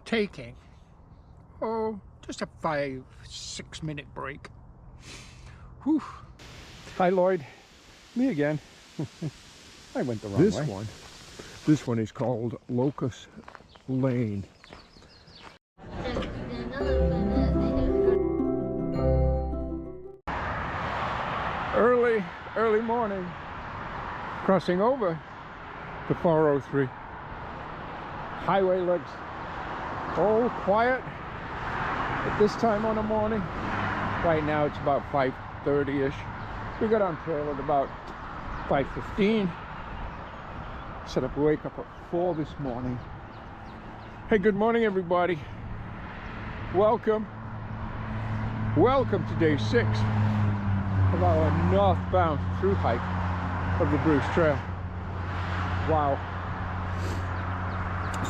taking, just a 5-6 minute break. Whew. Hi Lloyd, me again. I went the wrong way. This one is called Locust Lane. Early morning, crossing over the 403. Highway looks all quiet at this time on the morning. Right now it's about 5:30ish. We got on trail at about 5:15. Set up wake up at 4 this morning. Hey, good morning everybody. Welcome to day 6 of our northbound through hike of the Bruce Trail. Wow.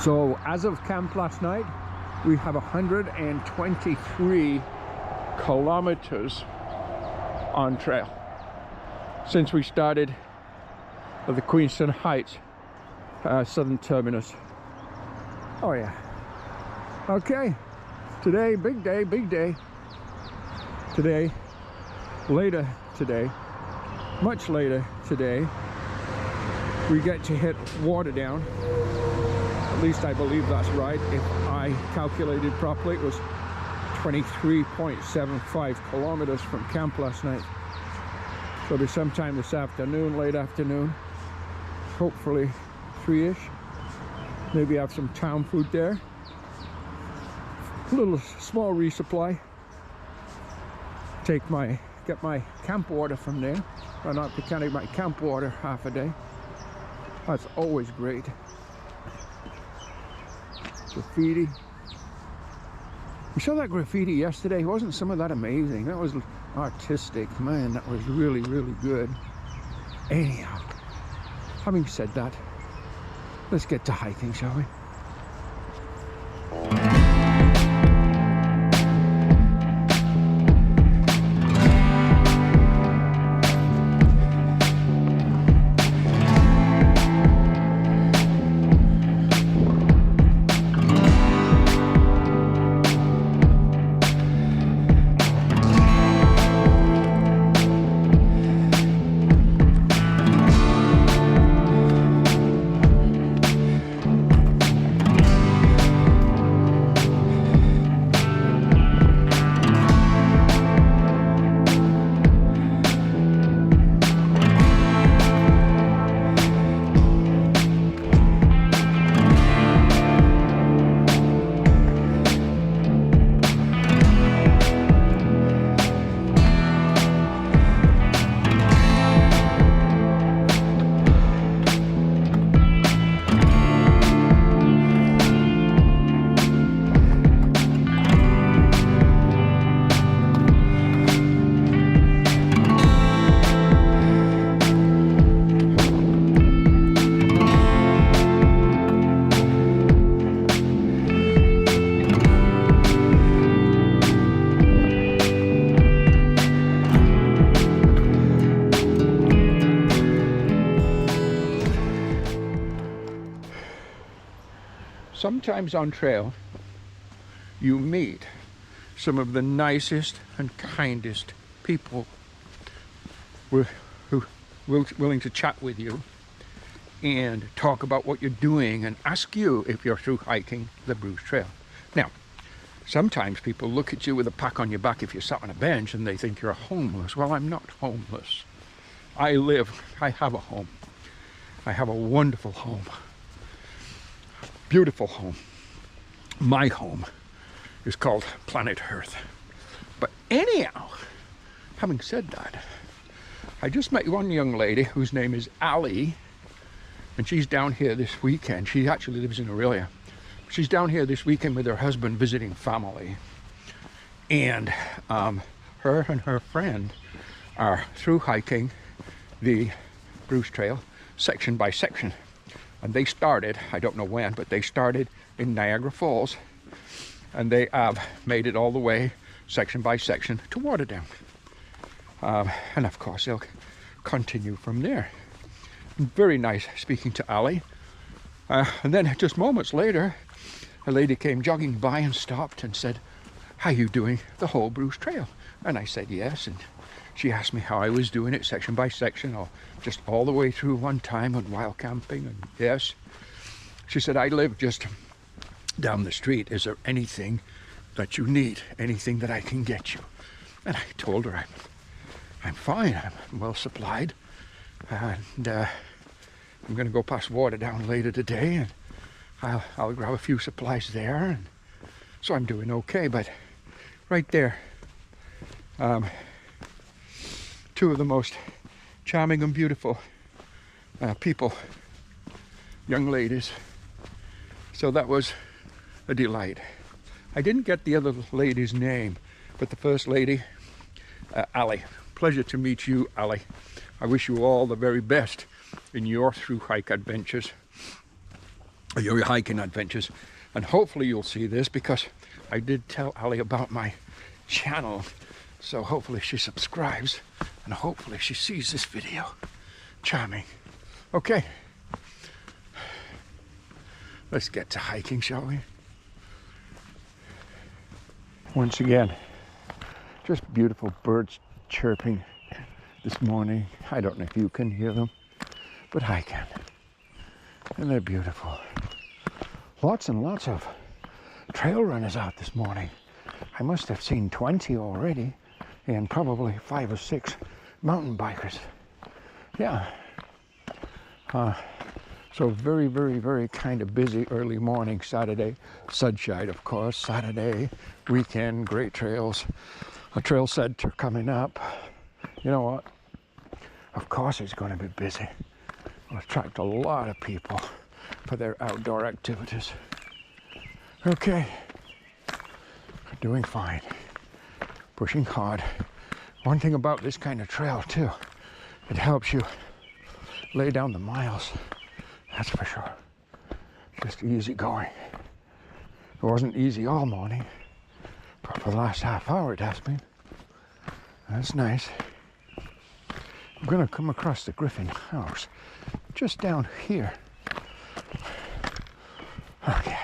So as of camp last night, we have 123 kilometers on trail since we started at the Queenston Heights southern terminus. Oh yeah. Okay, today big day. Today, much later today, we get to hit Waterdown. At least I believe that's right. If I calculated properly, it was 23.75 kilometers from camp last night. So it'll be sometime this afternoon, late afternoon, hopefully 3-ish. Maybe have some town food there. A little small resupply. Get my camp water from there. Or not to carry my camp water half a day. That's always great. Graffiti. We saw that graffiti yesterday. Wasn't some of that amazing? That was artistic. Man, that was really good. Anyhow, having said that, let's get to hiking, shall we? Sometimes on trail, you meet some of the nicest and kindest people who willing to chat with you and talk about what you're doing and ask you if you're through hiking the Bruce Trail. Now, sometimes people look at you with a pack on your back if you sat on a bench and they think you're homeless. Well, I'm not homeless. I have a home. I have a wonderful home. Beautiful home. My home is called Planet Earth. But anyhow, having said that, I just met one young lady whose name is Ali, and she's down here this weekend. She actually lives in Aurelia. She's down here this weekend with her husband visiting family. And her and her friend are through hiking the Bruce Trail section by section. And they started, I don't know when, but they started in Niagara Falls, and they have made it all the way, section by section, to Waterdown. And of course, they'll continue from there. Very nice speaking to Ali. And then just moments later, a lady came jogging by and stopped and said, "Are you doing the whole Bruce Trail?" And I said yes, and she asked me how I was doing it section by section, or just all the way through one time and while camping, and yes. She said, "I live just down the street. Is there anything that you need? Anything that I can get you?" And I told her I'm fine, I'm well supplied, and I'm going to go past Waterdown later today, and I'll grab a few supplies there, and so I'm doing okay. But right there, two of the most charming and beautiful people, young ladies. So that was a delight. I didn't get the other lady's name, but the first lady, Ali. Pleasure to meet you, Ali. I wish you all the very best in your through hike adventures, or your hiking adventures. And hopefully you'll see this, because I did tell Ali about my channel. So hopefully she subscribes, and hopefully she sees this video. Charming. Okay. Let's get to hiking, shall we? Once again, just beautiful birds chirping this morning. I don't know if you can hear them, but I can. And they're beautiful. Lots and lots of trail runners out this morning. I must have seen 20 already, and probably 5 or 6 mountain bikers. Yeah. So very, very, very kind of busy early morning Saturday. Sunshine, of course. Saturday, weekend, great trails. A trail center coming up. You know what? Of course it's going to be busy. It'll attract a lot of people for their outdoor activities. Okay. Doing fine. Pushing hard. One thing about this kind of trail too, it helps you lay down the miles. That's for sure. Just easy going. It wasn't easy all morning, but for the last half hour it has been. That's nice. I'm gonna come across the Griffin house just down here. Okay.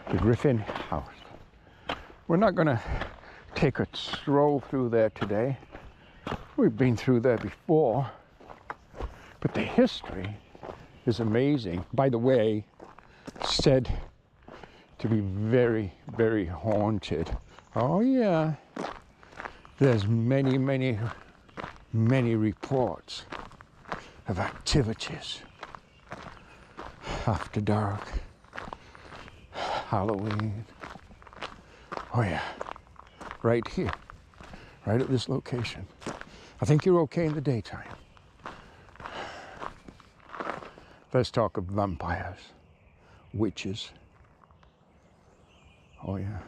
The Griffin house. We're not gonna take a stroll through there today. We've been through there before, but the history is amazing. By the way, said to be very, very haunted. Oh yeah. There's many, many, many reports of activities after dark, Halloween. Oh yeah, right here, right at this location. I think you're okay in the daytime. Let's talk of vampires, witches. Oh yeah.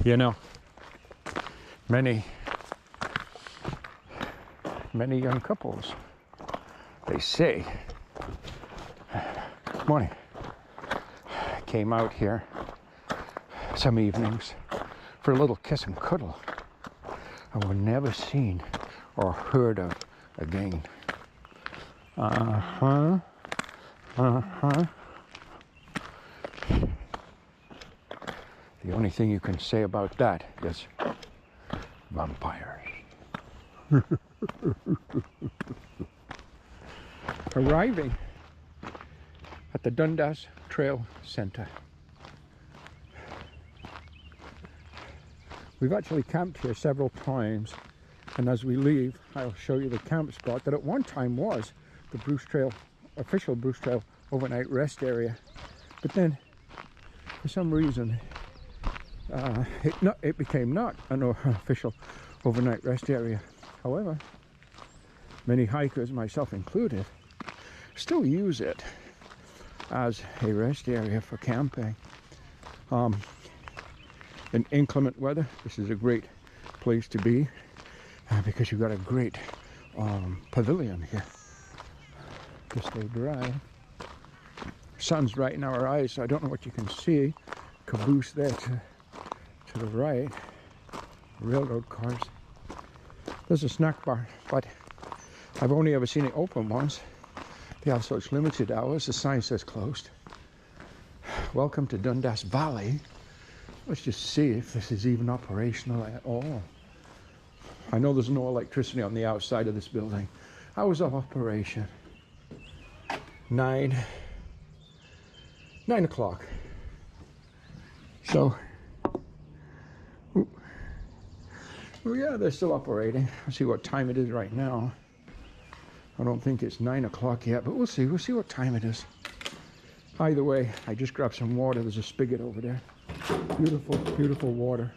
You know, many young couples, they say, morning, came out here some evenings for a little kiss and cuddle, and were never seen or heard of again. The only thing you can say about that is vampires. Arriving at the Dundas Trail Center. We've actually camped here several times, and as we leave, I'll show you the camp spot that at one time was the Bruce Trail, official Bruce Trail overnight rest area. But then, for some reason, it became not an official overnight rest area. However, many hikers, myself included, still use it as a rest area for camping. In inclement weather, this is a great place to be because you've got a great pavilion here to stay dry. Sun's right in our eyes, so I don't know what you can see. Caboose there to the right, railroad cars. There's a snack bar, but I've only ever seen it open once. They have such limited hours. The sign says closed. welcome to Dundas Valley. Let's just see if this is even operational at all. I know there's no electricity on the outside of this building. Hours of operation. 9 o'clock. So, oh yeah, they're still operating. Let's see what time it is right now. I don't think it's 9 o'clock yet, but we'll see. We'll see what time it is. Either way, I just grabbed some water. There's a spigot over there. Beautiful, beautiful water.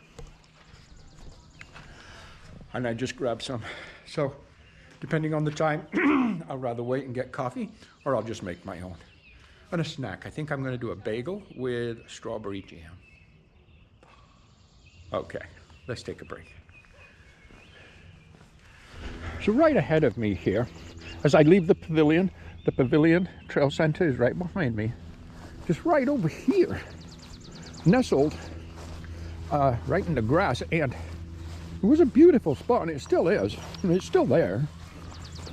And I just grabbed some. So, depending on the time, I'll rather wait and get coffee, or I'll just make my own. And a snack. I think I'm going to do a bagel with strawberry jam. Okay, let's take a break. So right ahead of me here, as I leave the Pavilion Trail Center is right behind me. Just right over here, nestled right in the grass, and it was a beautiful spot, and it still is. I mean, it's still there.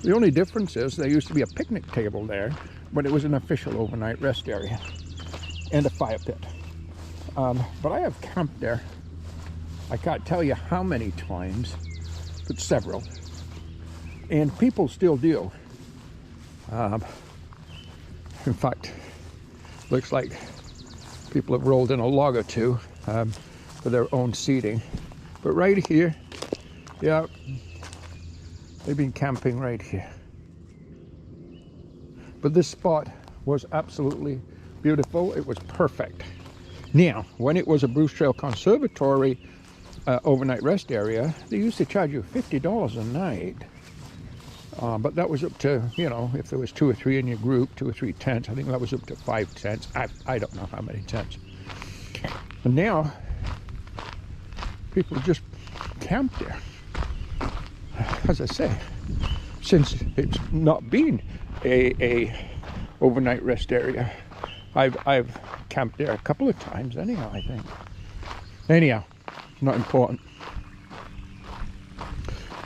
The only difference is there used to be a picnic table there, but it was an official overnight rest area and a fire pit. But I have camped there. I can't tell you how many times, but several. And people still do. In fact, looks like people have rolled in a log or two for their own seating. But right here, yeah, they've been camping right here. But this spot was absolutely beautiful. It was perfect. Now, when it was a Bruce Trail Conservatory overnight rest area, they used to charge you $50 a night. But that was up to, you know, if there was 2 or 3 in your group, 2 or 3 tents, I think that was up to 5 tents. I don't know how many tents. And now, people just camp there. As I say, since it's not been a overnight rest area, I've camped there a couple of times anyhow, I think. Anyhow, not important.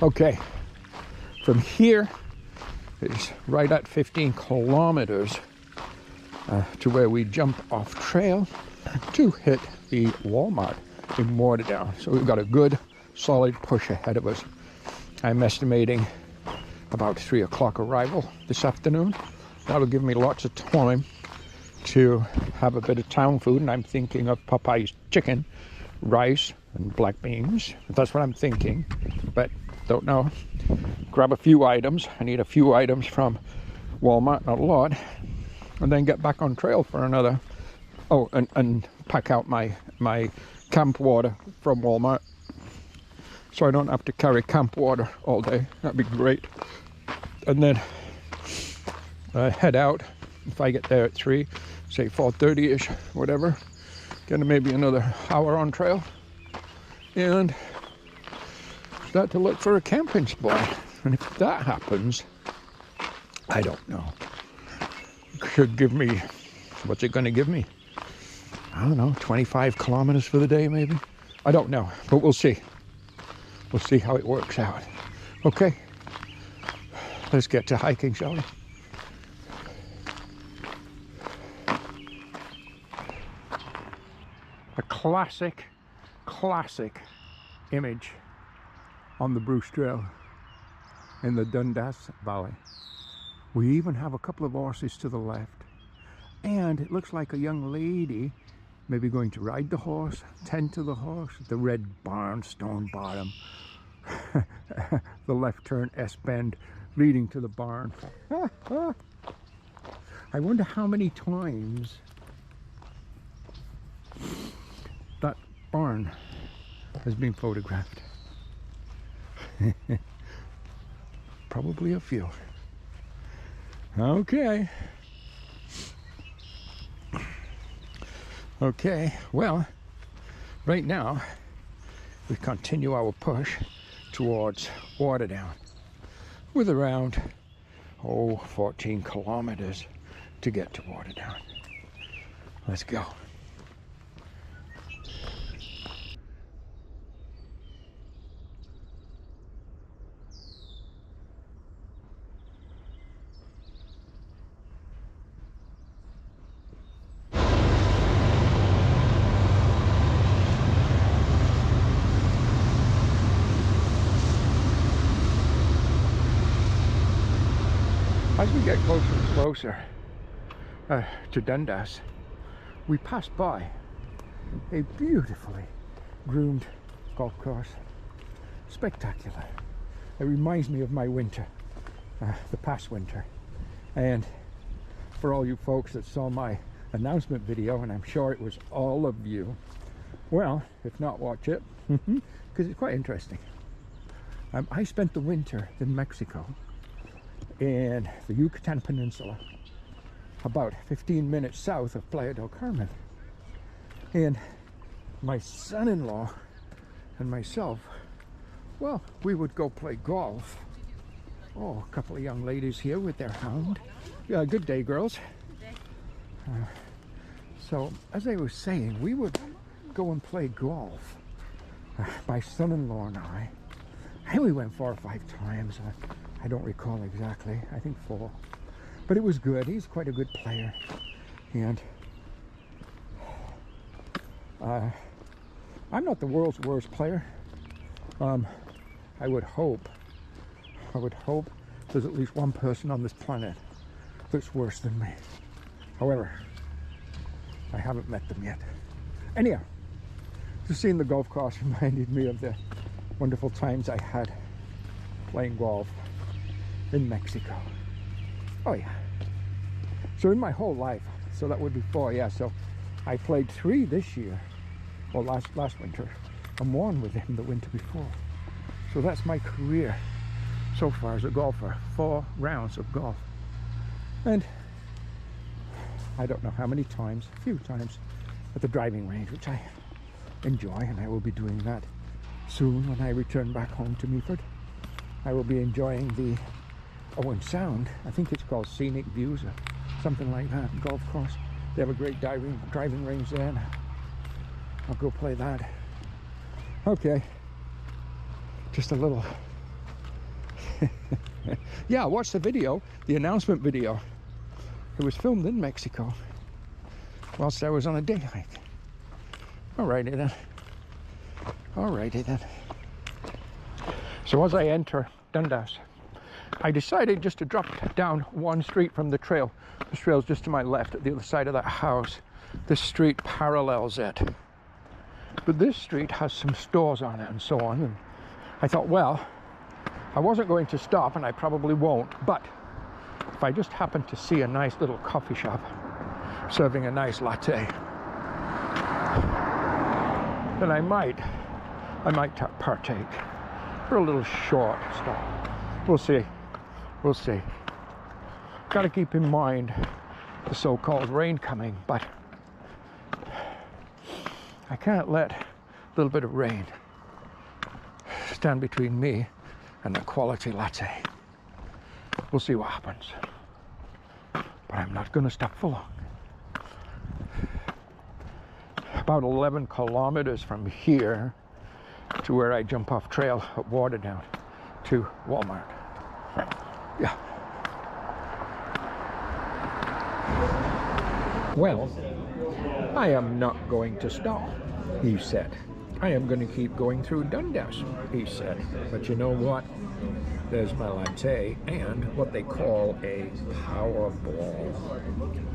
Okay, from here it's right at 15 kilometers to where we jump off trail to hit the Walmart in Waterdown. So we've got a good solid push ahead of us. I'm estimating about 3 o'clock arrival this afternoon. That'll give me lots of time to have a bit of town food, and I'm thinking of Popeye's chicken, rice, and black beans. That's what I'm thinking, but don't know. Grab a few items. I need a few items from Walmart, not a lot, and then get back on trail for another. Oh, and pack out my camp water from Walmart, so I don't have to carry camp water all day. That'd be great. And then head out. If I get there at 3, say 4:30ish, whatever, get maybe another hour on trail and start to look for a camping spot. And if that happens, I don't know. It could give me, what's it going to give me? I don't know, 25 kilometers for the day maybe? I don't know, but we'll see. We'll see how it works out. Okay, let's get to hiking, shall we? A classic image on the Bruce Trail in the Dundas Valley. We even have a couple of horses to the left, and it looks like a young lady maybe going to ride the horse, tend to the horse, the red Barnstone bottom, the left turn S-bend leading to the barn. I wonder how many times that barn has been photographed. Probably a few. Okay. Okay, well, right now we continue our push towards Waterdown with around 14 kilometers to get to Waterdown. Let's go. As we get closer and closer to Dundas, we pass by a beautifully groomed golf course. Spectacular. It reminds me of my winter, the past winter. And for all you folks that saw my announcement video, and I'm sure it was all of you, well, if not, watch it, because it's quite interesting. I spent the winter in Mexico, in the Yucatan Peninsula, about 15 minutes south of Playa del Carmen. And my son-in-law and myself, well, we would go play golf. Oh, a couple of young ladies here with their hound. Yeah, good day, girls. So, as I was saying, we would go and play golf. My son-in-law and I. And we went 4 or 5 times. I don't recall exactly. I think 4. But it was good. He's quite a good player. And I'm not the world's worst player. I would hope there's at least one person on this planet that's worse than me. However, I haven't met them yet. Anyhow, just seeing the golf course reminded me of the wonderful times I had playing golf in Mexico. Oh yeah. So in my whole life, so that would be 4, yeah. So I played 3 this year, or last winter, and 1 with him the winter before. So that's my career so far as a golfer. 4 rounds of golf. And I don't know how many times, a few times at the driving range, which I enjoy, and I will be doing that soon when I return back home to Meaford. I will be enjoying the Owen Sound, I think it's called Scenic Views or something like that, golf course. They have a great driving range there, and I'll go play that. Okay, just a little yeah, watch the video, the announcement video. It was filmed in Mexico whilst I was on a day hike. Alrighty then. Alrighty then. So as I enter Dundas, I decided just to drop down one street from the trail. This trail's just to my left at the other side of that house. This street parallels it. But this street has some stores on it and so on. And I thought, well, I wasn't going to stop, and I probably won't, but if I just happen to see a nice little coffee shop serving a nice latte, then I might partake for a little short stop. We'll see. We'll see. Got to keep in mind the so-called rain coming, but I can't let a little bit of rain stand between me and a quality latte. We'll see what happens. But I'm not going to stop for long. About 11 kilometers from here to where I jump off trail at Waterdown to Walmart. Yeah. Well, I am not going to stop, he said. I am going to keep going through Dundas, he said. But you know what? There's my latte and what they call a power ball.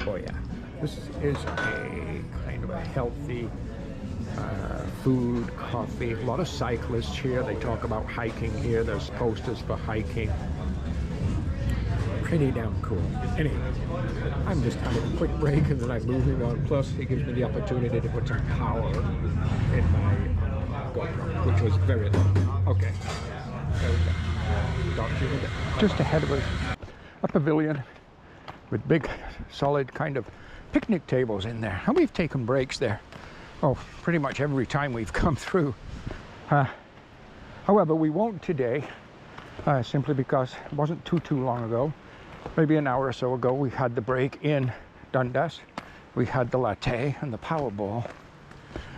Oh yeah, this is a kind of a healthy food, coffee. A lot of cyclists here. They talk about hiking here. There's posters for hiking. Pretty damn cool. Anyway, I'm just having a quick break and then I'm moving on. Plus, it gives me the opportunity to put some power in my GoPro, which was very long. Okay, there we go. Talk to you in a bit. Just ahead of us, a pavilion with big, solid kind of picnic tables in there. And we've taken breaks there. Oh, pretty much every time we've come through. However, we won't today, simply because it wasn't too long ago. Maybe an hour or so ago, we had the break in Dundas. We had the latte and the Powerball.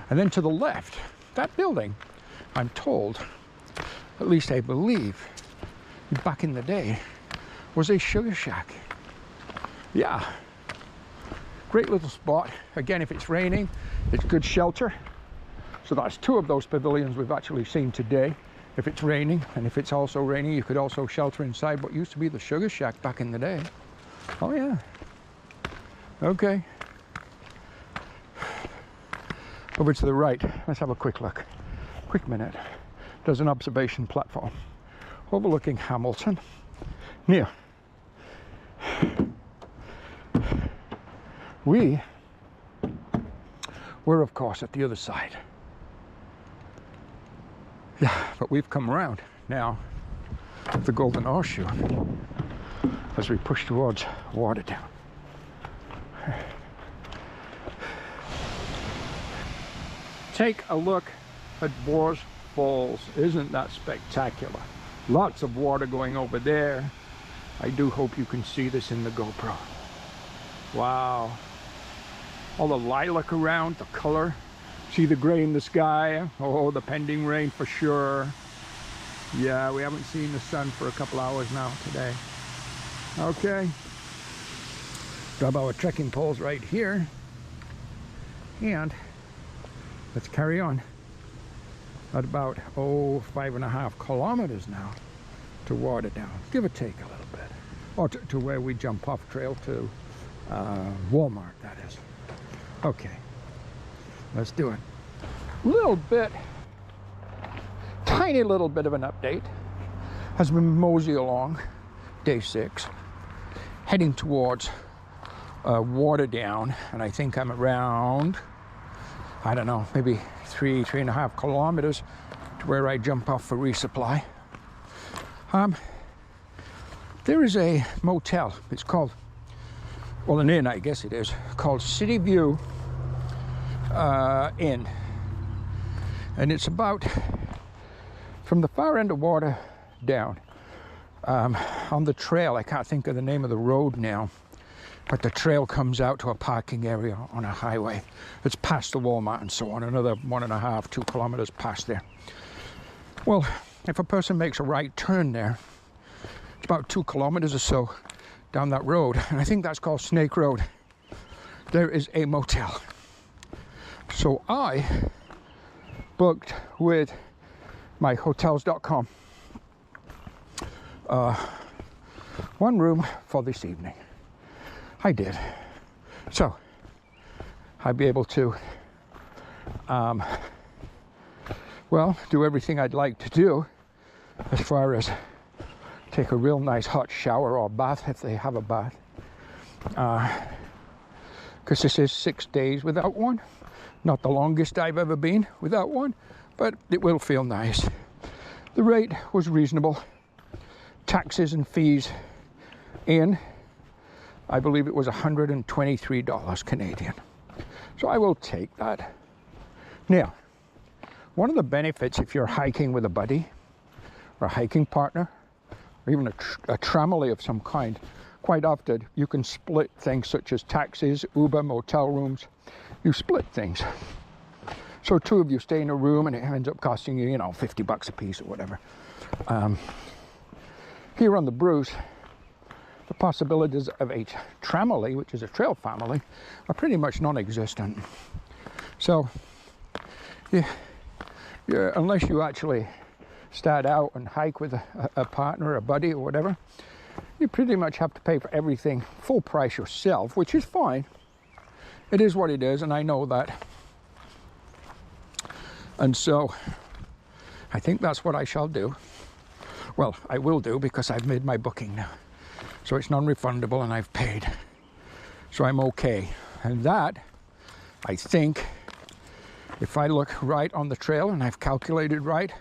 And then to the left, that building, I'm told, at least I believe, back in the day, was a sugar shack. Yeah. Great little spot. Again, if it's raining, it's good shelter. So that's 2 of those pavilions we've actually seen today. If it's raining, and if it's also raining, you could also shelter inside what used to be the sugar shack back in the day. Oh yeah. Okay. Over to the right. Let's have a quick look. Quick minute. There's an observation platform overlooking Hamilton. Now, we were, of course, at the other side. Yeah, but we've come around now the Golden Horseshoe as we push towards Waterdown. Take a look at Boars Falls. Isn't that spectacular? Lots of water going over there. I do hope you can see this in the GoPro. Wow. All the lilac around, the color. See the gray in the sky? Oh, the pending rain for sure. Yeah, we haven't seen the sun for a couple hours now today. Okay. Grab our trekking poles right here. And let's carry on. At about, 5.5 kilometers now to Waterdown. Give or take a little bit. Or to where we jump off trail to Walmart, that is. Okay. Let's do it. Little bit, tiny little bit of an update as we mosey along, day 6, heading towards Waterdown, and I think I'm around, I don't know, maybe 3.5 kilometers to where I jump off for resupply. There is a motel. It's called, well, an inn, I guess it is, called City View Inn. And it's about from the far end of Waterdown on the trail. I can't think of the name of the road now, but the trail comes out to a parking area on a highway. It's past the Walmart and so on, another 1.5, 2 kilometers past there. Well, if a person makes a right turn there, it's about 2 kilometers or so down that road, and I think that's called Snake Road. There is a motel. So I booked with my hotels.com 1 room for this evening. I did. So I'd be able to well, do everything I'd like to do as far as take a real nice hot shower or bath if they have a bath, because this is 6 days without one. Not the longest I've ever been without one, but it will feel nice. The rate was reasonable. Taxes and fees in, I believe it was $123 Canadian. So I will take that. Now, one of the benefits if you're hiking with a buddy or a hiking partner, or even a tramily of some kind, quite often you can split things such as taxis, Uber, motel rooms. You split things. So 2 of you stay in a room and it ends up costing you, $50 a piece or whatever. Here on the Bruce, the possibilities of a tramily, which is a trail family, are pretty much non-existent. So, yeah, unless you actually start out and hike with a partner, a buddy or whatever, you pretty much have to pay for everything full price yourself, which is fine. It is what it is, and I know that. And so I think that's what I shall do. Well, I will do, because I've made my booking now. So it's non-refundable and I've paid. So I'm okay. And that, I think, if I look right on the trail and I've calculated right,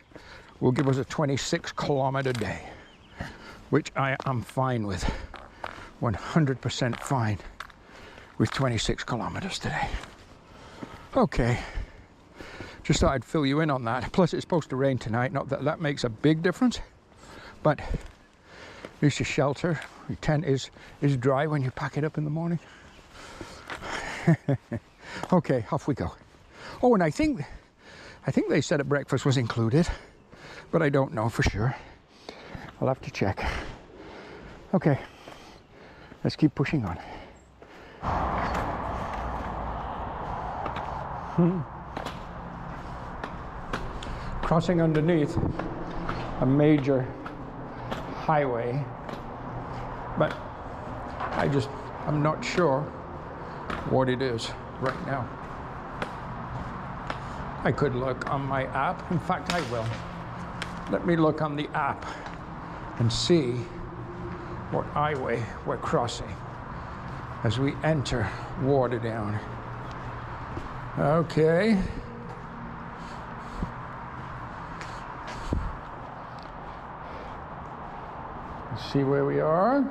will give us a 26-kilometer day, which I am fine with. 100% fine with 26 kilometers today. Okay. Just thought I'd fill you in on that. Plus, it's supposed to rain tonight. Not that that makes a big difference, but at least your shelter, your tent is dry when you pack it up in the morning. Okay, off we go. Oh, and I think they said that breakfast was included, but I don't know for sure. I'll have to check. Okay, let's keep pushing on. Crossing underneath a major highway, but I'm not sure what it is right now. I could look on my app. In fact, I will. Let me look on the app and see what highway we're crossing as we enter Waterdown. Okay. Let's see where we are.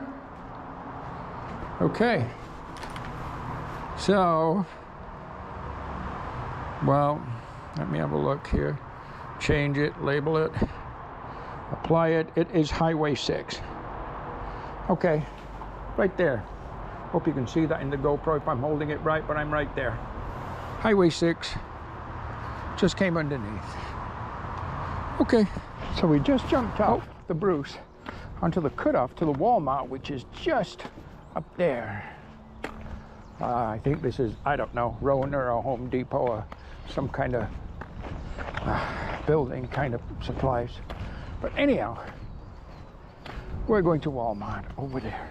Okay. So, well, let me have a look here. Change it, label it, apply it. It is Highway 6. Okay, right there. Hope you can see that in the GoPro if I'm holding it right, but I'm right there. Highway 6 just came underneath. Okay, so we just jumped off the Bruce onto the cutoff to the Walmart, which is just up there. I think this is, I don't know, Rona or Home Depot or some kind of building kind of supplies. But anyhow, we're going to Walmart over there.